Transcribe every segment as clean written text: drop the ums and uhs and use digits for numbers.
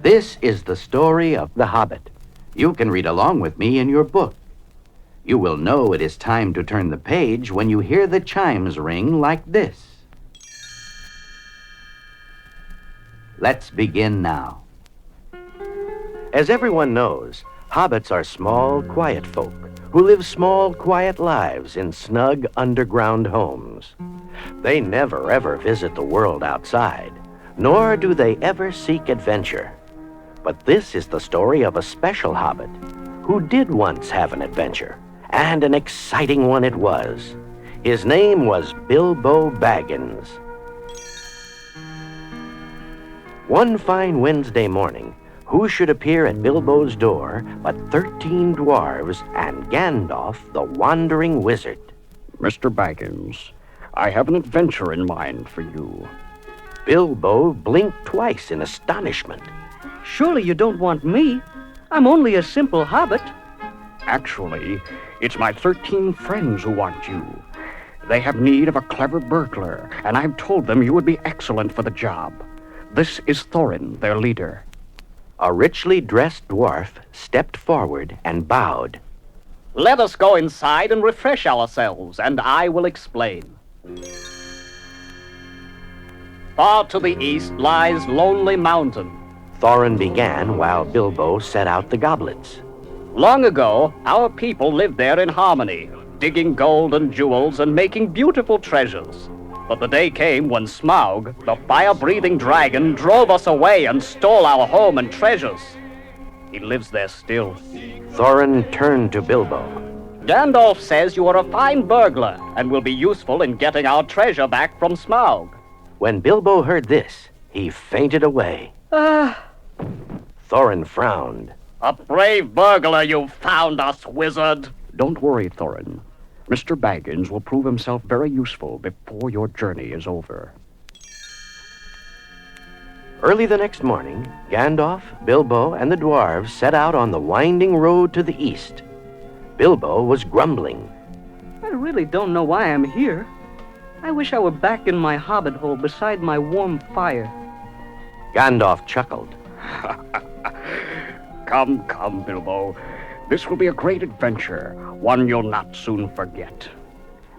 This is the story of The Hobbit. You can read along with me in your book. You will know it is time to turn the page when you hear the chimes ring like this. Let's begin now. As everyone knows, hobbits are small, quiet folk who live small, quiet lives in snug underground homes. They never, ever visit the world outside, nor do they ever seek adventure. But this is the story of a special hobbit who did once have an adventure, and an exciting one it was. His name was Bilbo Baggins. One fine Wednesday morning, who should appear at Bilbo's door but 13 dwarves and Gandalf, the wandering wizard. Mr. Baggins, I have an adventure in mind for you. Bilbo blinked twice in astonishment. Surely you don't want me. I'm only a simple hobbit. Actually, it's my 13 friends who want you. They have need of a clever burglar, and I've told them you would be excellent for the job. This is Thorin, their leader. A richly dressed dwarf stepped forward and bowed. Let us go inside and refresh ourselves, and I will explain. Far to the east lies Lonely Mountain. Thorin began while Bilbo set out the goblets. Long ago, our people lived there in harmony, digging gold and jewels and making beautiful treasures. But the day came when Smaug, the fire-breathing dragon, drove us away and stole our home and treasures. He lives there still. Thorin turned to Bilbo. Gandalf says you are a fine burglar and will be useful in getting our treasure back from Smaug. When Bilbo heard this, he fainted away. Thorin frowned. A brave burglar you found us, wizard. Don't worry, Thorin. Mr. Baggins will prove himself very useful before your journey is over. Early the next morning, Gandalf, Bilbo, and the dwarves set out on the winding road to the east. Bilbo was grumbling. I really don't know why I'm here. I wish I were back in my hobbit hole beside my warm fire. Gandalf chuckled. Come, Bilbo. This will be a great adventure, one you'll not soon forget.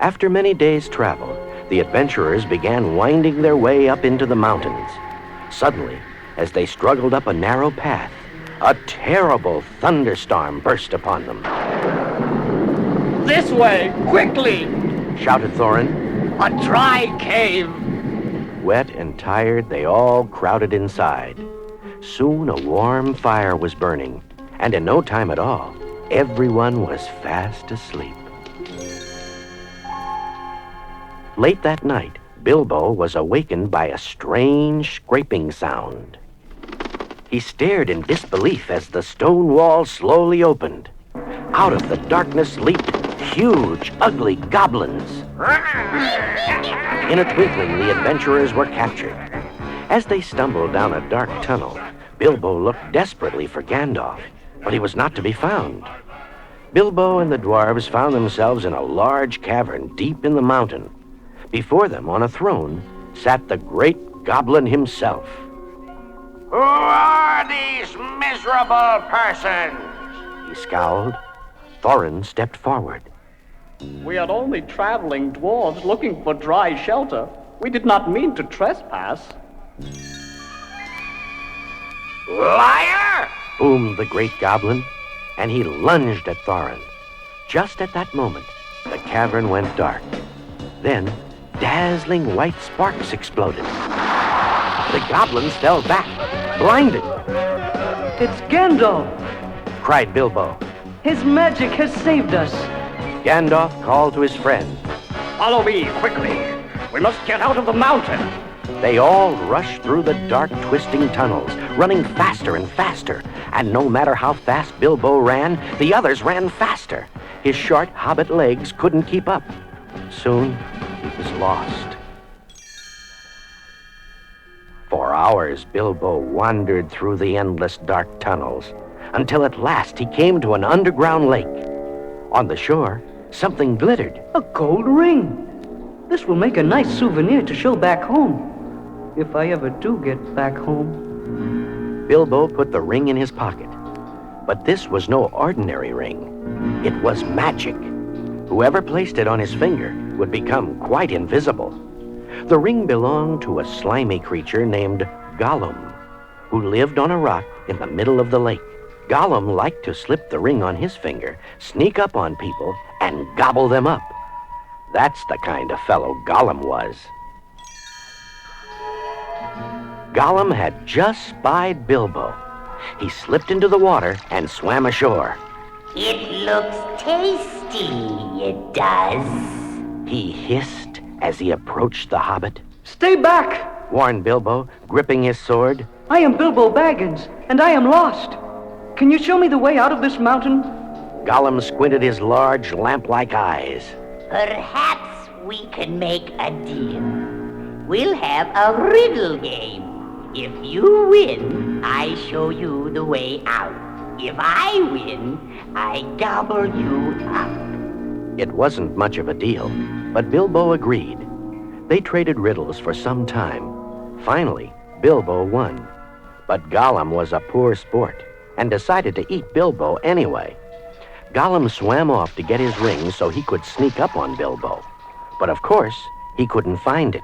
After many days' travel, the adventurers began winding their way up into the mountains. Suddenly, as they struggled up a narrow path, a terrible thunderstorm burst upon them. This way, quickly! Shouted Thorin. A dry cave! Wet and tired, they all crowded inside. Soon a warm fire was burning, and in no time at all, everyone was fast asleep. Late that night, Bilbo was awakened by a strange scraping sound. He stared in disbelief as the stone wall slowly opened. Out of the darkness leaped huge, ugly goblins. In a twinkling, the adventurers were captured. As they stumbled down a dark tunnel, Bilbo looked desperately for Gandalf, but he was not to be found. Bilbo and the dwarves found themselves in a large cavern deep in the mountain. Before them, on a throne, sat the great goblin himself. Who are these miserable persons? He scowled. Thorin stepped forward. We are only traveling dwarves looking for dry shelter. We did not mean to trespass. Liar! Boomed the great goblin, and he lunged at Thorin. Just at that moment, the cavern went dark. Then, dazzling white sparks exploded. The goblins fell back, blinded. It's Gandalf! Cried Bilbo. His magic has saved us. Gandalf called to his friend. Follow me, quickly. We must get out of the mountain. They all rushed through the dark, twisting tunnels, running faster and faster. And no matter how fast Bilbo ran, the others ran faster. His short hobbit legs couldn't keep up. Soon, he was lost. For hours, Bilbo wandered through the endless dark tunnels, until at last he came to an underground lake. On the shore, something glittered. A gold ring. This will make a nice souvenir to show back home. If I ever do get back home. Bilbo put the ring in his pocket. But this was no ordinary ring. It was magic. Whoever placed it on his finger would become quite invisible. The ring belonged to a slimy creature named Gollum, who lived on a rock in the middle of the lake. Gollum liked to slip the ring on his finger, sneak up on people, and gobble them up. That's the kind of fellow Gollum was. Gollum had just spied Bilbo. He slipped into the water and swam ashore. It looks tasty, it does. He hissed as he approached the Hobbit. Stay back, Warned Bilbo, gripping his sword. I am Bilbo Baggins, and I am lost. Can you show me the way out of this mountain? Gollum squinted his large lamp-like eyes. Perhaps we can make a deal. We'll have a riddle game. If you win, I show you the way out. If I win, I gobble you up. It wasn't much of a deal, but Bilbo agreed. They traded riddles for some time. Finally, Bilbo won. But Gollum was a poor sport and decided to eat Bilbo anyway. Gollum swam off to get his ring so he could sneak up on Bilbo. But of course, he couldn't find it.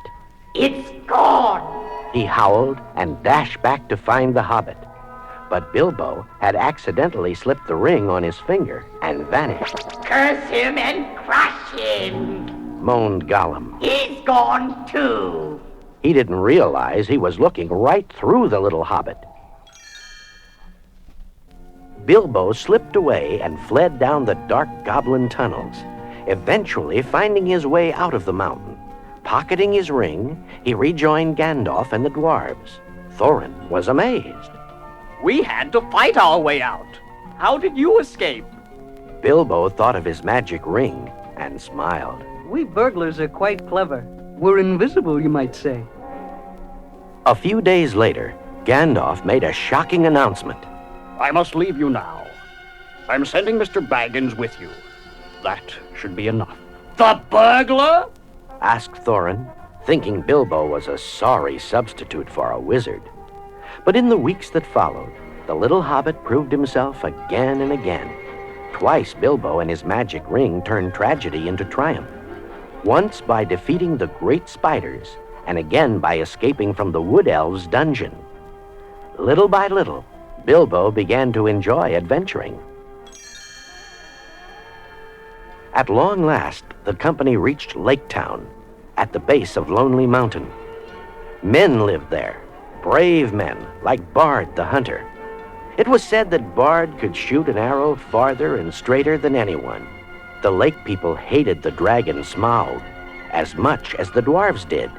It's gone. He howled and dashed back to find the Hobbit. But Bilbo had accidentally slipped the ring on his finger and vanished. Curse him and crush him. Moaned Gollum. He's gone too. He didn't realize he was looking right through the little Hobbit. Bilbo slipped away and fled down the dark goblin tunnels, eventually finding his way out of the mountain. Pocketing his ring, he rejoined Gandalf and the dwarves. Thorin was amazed. We had to fight our way out. How did you escape? Bilbo thought of his magic ring and smiled. We burglars are quite clever. We're invisible, you might say. A few days later, Gandalf made a shocking announcement. I must leave you now. I'm sending Mr. Baggins with you. That should be enough. The burglar? Asked Thorin, thinking Bilbo was a sorry substitute for a wizard. But in the weeks that followed, the little hobbit proved himself again and again. Twice Bilbo and his magic ring turned tragedy into triumph. Once by defeating the great spiders, and again by escaping from the wood elves' dungeon. Little by little, Bilbo began to enjoy adventuring. At long last, the company reached Lake Town, at the base of Lonely Mountain. Men lived there, brave men like Bard the Hunter. It was said that Bard could shoot an arrow farther and straighter than anyone. The lake people hated the dragon Smaug as much as the dwarves did,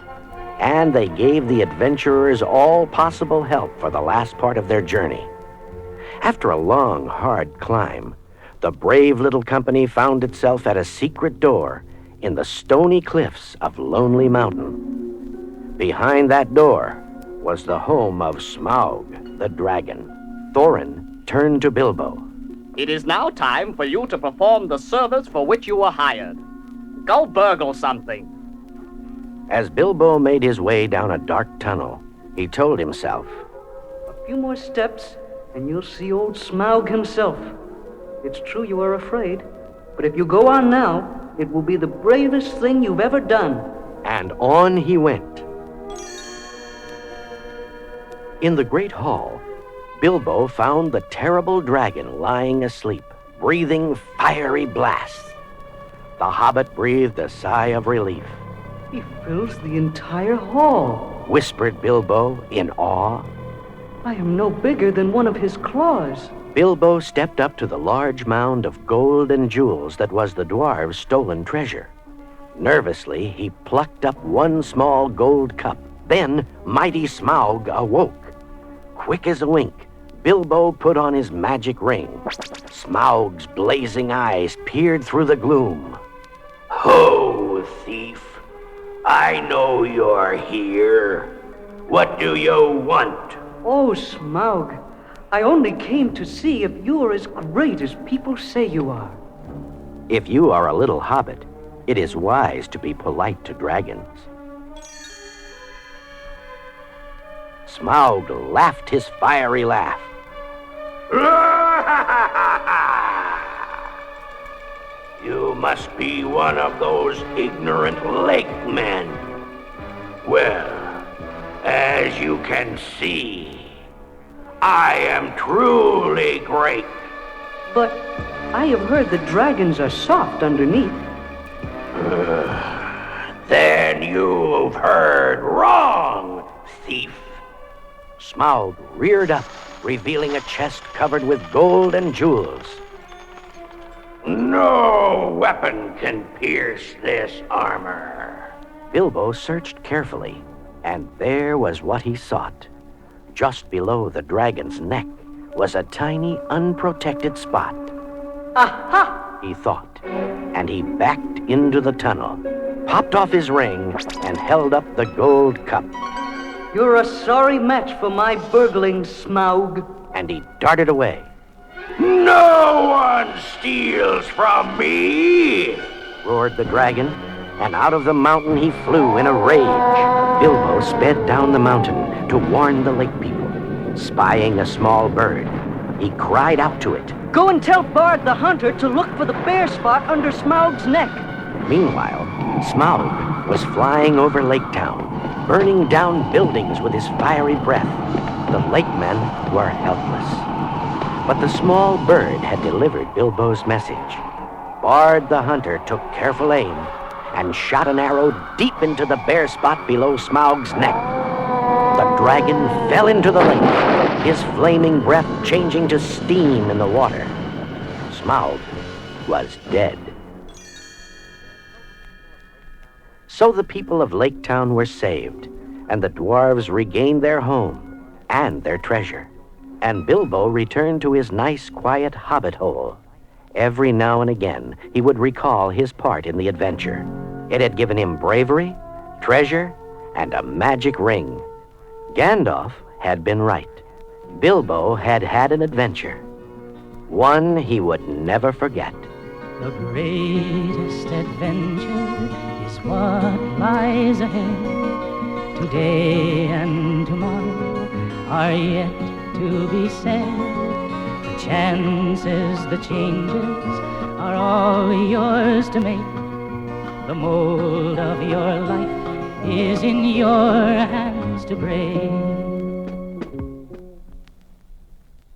and they gave the adventurers all possible help for the last part of their journey. After a long, hard climb, the brave little company found itself at a secret door in the stony cliffs of Lonely Mountain. Behind that door was the home of Smaug, the dragon. Thorin turned to Bilbo. It is now time for you to perform the service for which you were hired. Go burgle something. As Bilbo made his way down a dark tunnel, he told himself, A few more steps, and you'll see old Smaug himself. It's true you are afraid, but if you go on now, it will be the bravest thing you've ever done. And on he went. In the great hall, Bilbo found the terrible dragon lying asleep, breathing fiery blasts. The hobbit breathed a sigh of relief. He fills the entire hall, Whispered Bilbo in awe. I am no bigger than one of his claws. Bilbo stepped up to the large mound of gold and jewels that was the dwarves' stolen treasure. Nervously, he plucked up one small gold cup. Then mighty Smaug awoke. Quick as a wink, Bilbo put on his magic ring. Smaug's blazing eyes peered through the gloom. Ho, thief! I know you're here. What do you want? Oh, Smaug, I only came to see if you are as great as people say you are. If you are a little hobbit, it is wise to be polite to dragons. Smaug laughed his fiery laugh. You must be one of those ignorant lake men. Well, as you can see, I am truly great. But I have heard the dragons are soft underneath. Then you've heard wrong, thief. Smaug reared up, revealing a chest covered with gold and jewels. No weapon can pierce this armor. Bilbo searched carefully, and there was what he sought. Just below the dragon's neck was a tiny, unprotected spot. Aha! He thought, and he backed into the tunnel, popped off his ring, and held up the gold cup. You're a sorry match for my burgling, Smaug. And he darted away. No one steals from me! Roared the dragon, and out of the mountain he flew in a rage. Bilbo sped down the mountain to warn the lake people. Spying a small bird, he cried out to it. Go and tell Bard the Hunter to look for the bare spot under Smaug's neck. Meanwhile, Smaug was flying over Lake Town, burning down buildings with his fiery breath. The lake men were helpless. But the small bird had delivered Bilbo's message. Bard the Hunter took careful aim and shot an arrow deep into the bare spot below Smaug's neck. The dragon fell into the lake, his flaming breath changing to steam in the water. Smaug was dead. So the people of Lake Town were saved, and the dwarves regained their home and their treasure. And Bilbo returned to his nice, quiet hobbit hole. Every now and again, he would recall his part in the adventure. It had given him bravery, treasure, and a magic ring. Gandalf had been right. Bilbo had had an adventure, one he would never forget. The greatest adventure is what lies ahead. Today and tomorrow are yet to be said. The chances, the changes are all yours to make. The mold of your life is in your hands to break.